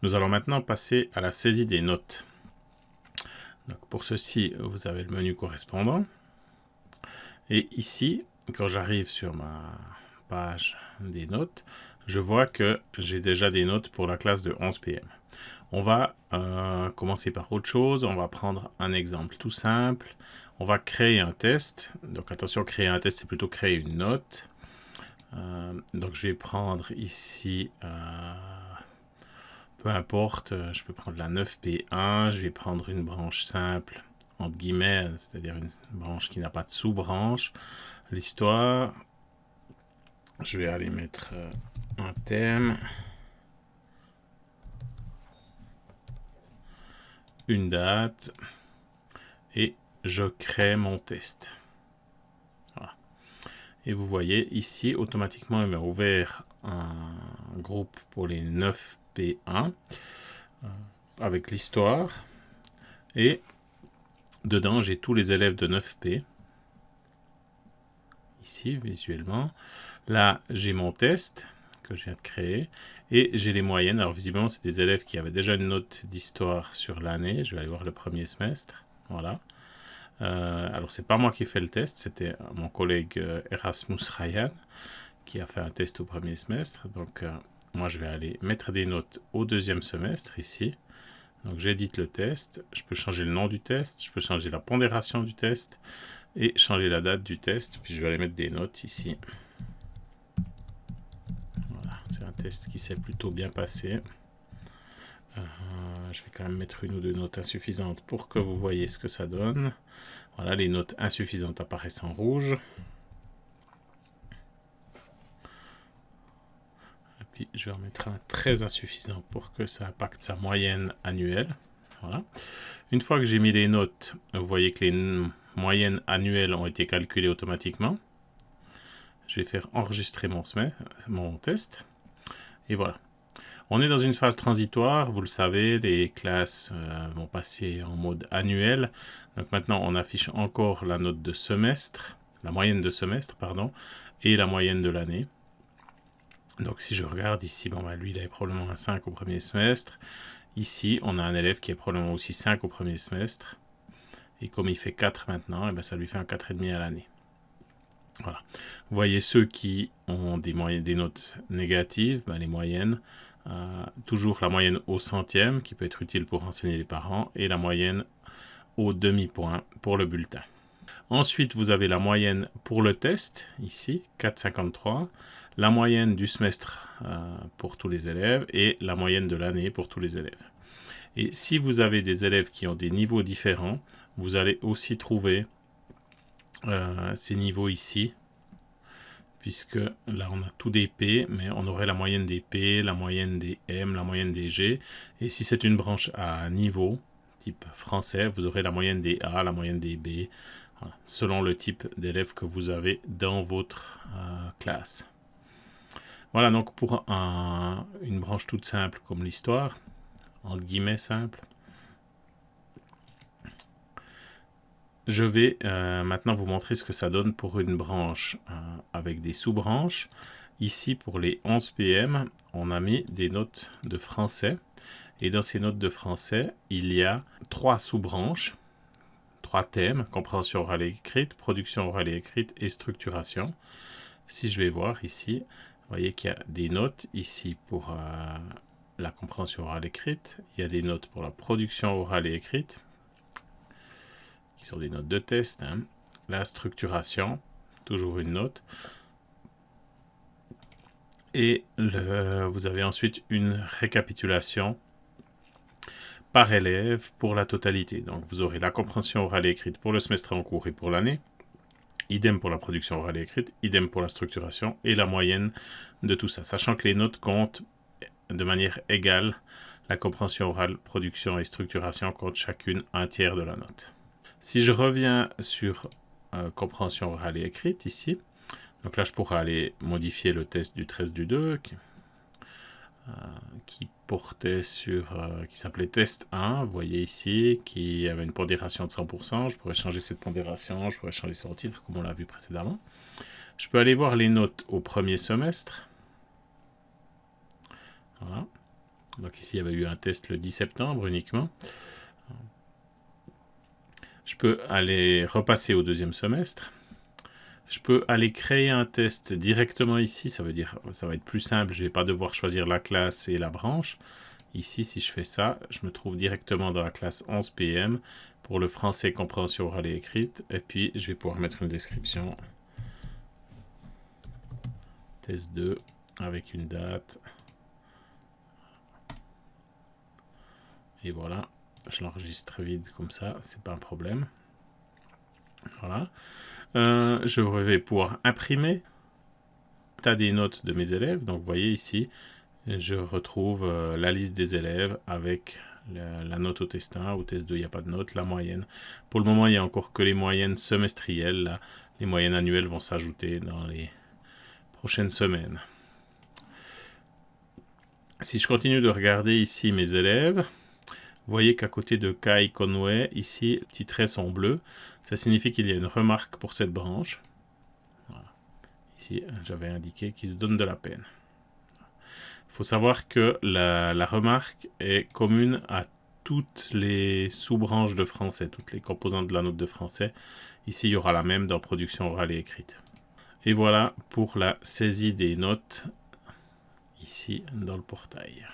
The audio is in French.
Nous allons maintenant passer à la saisie des notes. Donc pour ceci, vous avez le menu correspondant. Et ici, quand j'arrive sur ma page des notes, je vois que j'ai déjà des notes pour la classe de 11 PM. On va commencer par autre chose. On va prendre un exemple tout simple. On va créer un test. Donc attention, créer un test, c'est plutôt créer une note. Donc je vais prendre ici, peu importe, je peux prendre la 9P1. Je vais prendre une branche simple, entre guillemets, c'est-à-dire une branche qui n'a pas de sous-branche. L'histoire, je vais aller mettre un thème, une date, et je crée mon test. Voilà. Et vous voyez ici, automatiquement, il m'a ouvert un groupe pour les 9P1 avec l'histoire. Et dedans, j'ai tous les élèves de 9P. Ici, visuellement. Là, j'ai mon test que je viens de créer. Et j'ai les moyennes. Alors, visiblement, c'est des élèves qui avaient déjà une note d'histoire sur l'année. Je vais aller voir le premier semestre. Voilà. Alors, c'est pas moi qui ai fait le test. C'était mon collègue Erasmus Ryan qui a fait un test au premier semestre. Donc, moi, je vais aller mettre des notes au deuxième semestre, ici. Donc, j'édite le test. Je peux changer le nom du test. Je peux changer la pondération du test. Et changer la date du test. Puis, je vais aller mettre des notes ici. Voilà, c'est un test qui s'est plutôt bien passé. Je vais quand même mettre une ou deux notes insuffisantes pour que vous voyez ce que ça donne. Voilà, les notes insuffisantes apparaissent en rouge. Et puis je vais en mettre un très insuffisant pour que ça impacte sa moyenne annuelle. Voilà. Une fois que j'ai mis les notes, vous voyez que les moyennes annuelles ont été calculées automatiquement. Je vais faire enregistrer mon test. Et voilà. On est dans une phase transitoire, vous le savez, les classes vont passer en mode annuel. Donc maintenant, on affiche encore la note de semestre, la moyenne de semestre, pardon, et la moyenne de l'année. Donc si je regarde ici, bon, bah, lui, il avait probablement un 5 au premier semestre. Ici, on a un élève qui est probablement aussi 5 au premier semestre. Et comme il fait 4 maintenant, et ben, ça lui fait un 4,5 à l'année. Voilà. Vous voyez ceux qui ont des notes négatives, ben, les moyennes. Toujours la moyenne au centième qui peut être utile pour renseigner les parents et la moyenne au demi-point pour le bulletin. Ensuite, vous avez la moyenne pour le test, ici, 4,53, la moyenne du semestre pour tous les élèves et la moyenne de l'année pour tous les élèves. Et si vous avez des élèves qui ont des niveaux différents, vous allez aussi trouver ces niveaux ici, puisque là on a tout des P, mais on aurait la moyenne des P, la moyenne des M, la moyenne des G. Et si c'est une branche à niveau, type français, vous aurez la moyenne des A, la moyenne des B, voilà, selon le type d'élève que vous avez dans votre classe. Voilà donc pour une branche toute simple comme l'histoire, entre guillemets simple. Je vais maintenant vous montrer ce que ça donne pour une branche avec des sous-branches. Ici, pour les 11 PM, on a mis des notes de français. Et dans ces notes de français, il y a 3 sous-branches, 3 thèmes, compréhension orale et écrite, production orale et écrite et structuration. Si je vais voir ici, vous voyez qu'il y a des notes ici pour la compréhension orale et écrite. Il y a des notes pour la production orale et écrite, qui sont des notes de test. Hein. La structuration, toujours une note. Et vous avez ensuite une récapitulation par élève pour la totalité. Donc vous aurez la compréhension orale et écrite pour le semestre en cours et pour l'année. Idem pour la production orale et écrite, idem pour la structuration et la moyenne de tout ça. Sachant que les notes comptent de manière égale. La compréhension orale, production et structuration comptent chacune un tiers de la note. Si je reviens sur compréhension orale et écrite ici, donc là je pourrais aller modifier le test du 13 du 2 qui portait sur, qui s'appelait test 1, vous voyez ici, qui avait une pondération de 100%, je pourrais changer cette pondération, je pourrais changer son titre comme on l'a vu précédemment. Je peux aller voir les notes au premier semestre. Voilà. Donc ici, il y avait eu un test le 10 septembre uniquement. Je peux aller repasser au deuxième semestre. Je peux aller créer un test directement ici. Ça veut dire ça va être plus simple. Je ne vais pas devoir choisir la classe et la branche. Ici, si je fais ça, je me trouve directement dans la classe 11 PM pour le français compréhension orale et écrite. Et puis, je vais pouvoir mettre une description. Test 2 avec une date. Et voilà, je l'enregistre vide comme ça, c'est pas un problème. Voilà. Je vais pouvoir imprimer tas des notes de mes élèves. Donc, vous voyez ici, je retrouve la liste des élèves avec la note au test 1. Au test 2, il n'y a pas de note, la moyenne. Pour le moment, il n'y a encore que les moyennes semestrielles. Là. Les moyennes annuelles vont s'ajouter dans les prochaines semaines. Si je continue de regarder ici mes élèves, vous voyez qu'à côté de Kai Conway, ici, les petits traits sont bleus. Ça signifie qu'il y a une remarque pour cette branche. Voilà. Ici, j'avais indiqué qu'il se donne de la peine. Il faut savoir que la remarque est commune à toutes les sous-branches de français, toutes les composantes de la note de français. Ici, il y aura la même dans production orale et écrite. Et voilà pour la saisie des notes ici dans le portail.